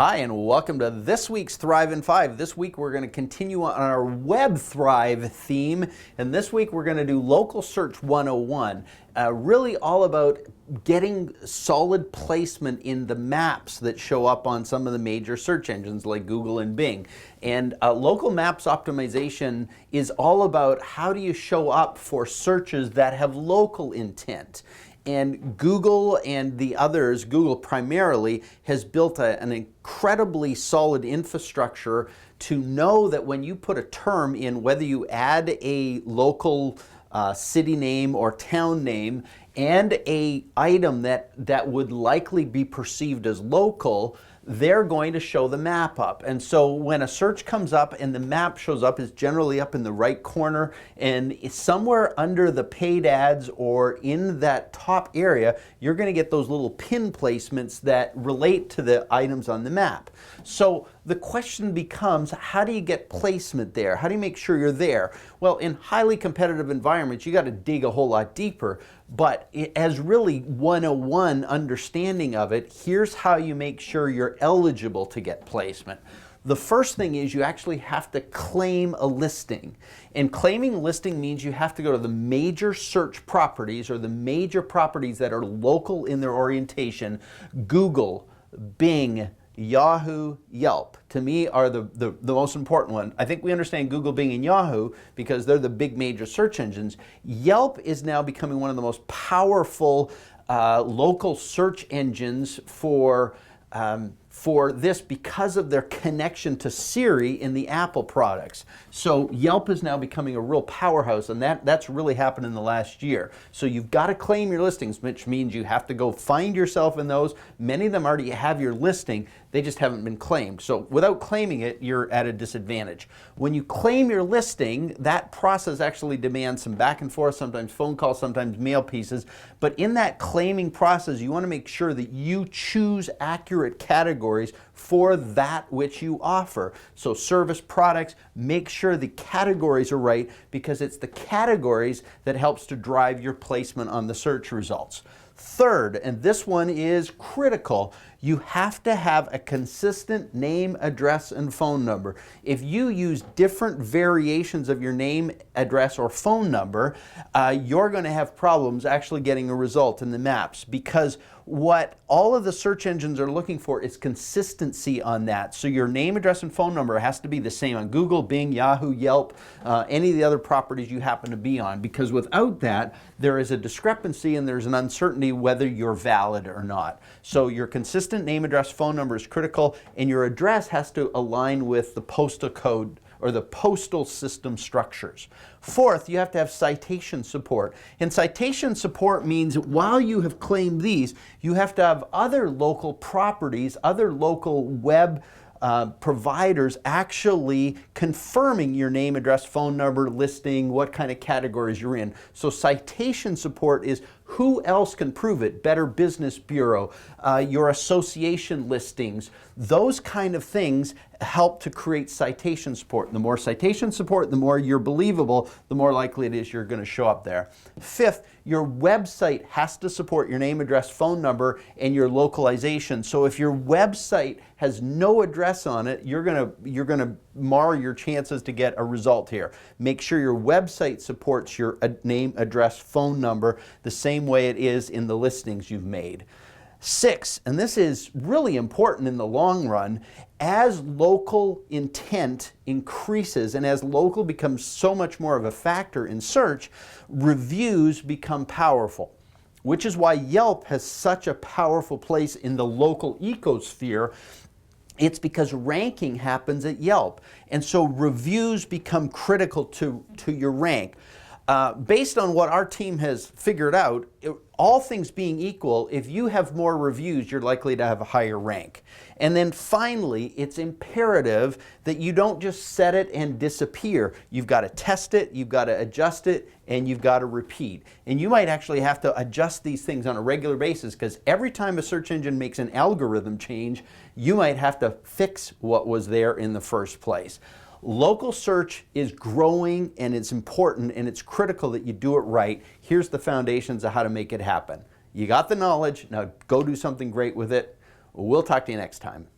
Hi, and welcome to this week's Thrive in 5. This week we're going to continue on our Web Thrive theme, and this week we're going to do Local Search 101. Really all about getting solid placement in the maps that show up on some of the major search engines like Google and Bing. And local maps optimization is all about how do you show up for searches that have local intent. And Google and the others, Google primarily, has built an incredibly solid infrastructure to know that when you put a term in, whether you add a local city name or town name and a item that would likely be perceived as local, they're going to show the map up. And so when a search comes up and the map shows up, it's generally up in the right corner, and somewhere under the paid ads or in that top area, you're going to get those little pin placements that relate to the items on the map. So the question becomes, how do you get placement there? How do you make sure you're there? Well, in highly competitive environments, you got to dig a whole lot deeper. But as really 101 understanding of it, here's how you make sure you're eligible to get placement. The first thing is you actually have to claim a listing. And claiming a listing means you have to go to the major search properties or the major properties that are local in their orientation. Google, Bing, Yahoo, Yelp, to me, are the most important one. I think we understand Google, Bing, and Yahoo because they're the big major search engines. Yelp is now becoming one of the most powerful local search engines for this because of their connection to Siri in the Apple products. So Yelp is now becoming a real powerhouse, and that's really happened in the last year. So you've got to claim your listings, which means you have to go find yourself in those. Many of them already have your listing, they just haven't been claimed. So without claiming it, you're at a disadvantage. When you claim your listing, that process actually demands some back and forth, sometimes phone calls, sometimes mail pieces. But in that claiming process, you want to make sure that you choose accurate categories for that which you offer. So service products, make sure the categories are right because it's the categories that helps to drive your placement on the search results. Third, and this one is critical, you have to have a consistent name, address, and phone number. If you use different variations of your name, address, or phone number, you're going to have problems actually getting a result in the maps because what all of the search engines are looking for is consistency on that. So your name, address, and phone number has to be the same on Google, Bing, Yahoo, Yelp, any of the other properties you happen to be on, because without that, there is a discrepancy and there's an uncertainty whether you're valid or not. So your consistent name, address, phone number is critical, and your address has to align with the postal code or the postal system structures. Fourth, you have to have citation support. And citation support means while you have claimed these, you have to have other local properties, other local web providers actually confirming your name, address, phone number, listing, what kind of categories you're in. So citation support is who else can prove it? Better Business Bureau, your association listings, those kind of things help to create citation support. The more citation support, the more you're believable, the more likely it is you're going to show up there. Fifth, your website has to support your name, address, phone number, and your localization. So if your website has no address on it, you're gonna mar your chances to get a result here. Make sure your website supports your name, address, phone number the same way it is in the listings you've made. 6, and this is really important in the long run, as local intent increases and as local becomes so much more of a factor in search, reviews become powerful, which is why Yelp has such a powerful place in the local ecosphere. It's because ranking happens at Yelp, and so reviews become critical to your rank. Based on what our team has figured out, all things being equal, if you have more reviews, you're likely to have a higher rank. And then finally, it's imperative that you don't just set it and disappear. You've got to test it, you've got to adjust it, and you've got to repeat. And you might actually have to adjust these things on a regular basis because every time a search engine makes an algorithm change, you might have to fix what was there in the first place. Local search is growing and it's important and it's critical that you do it right. Here's the foundations of how to make it happen. You got the knowledge, now go do something great with it. We'll talk to you next time.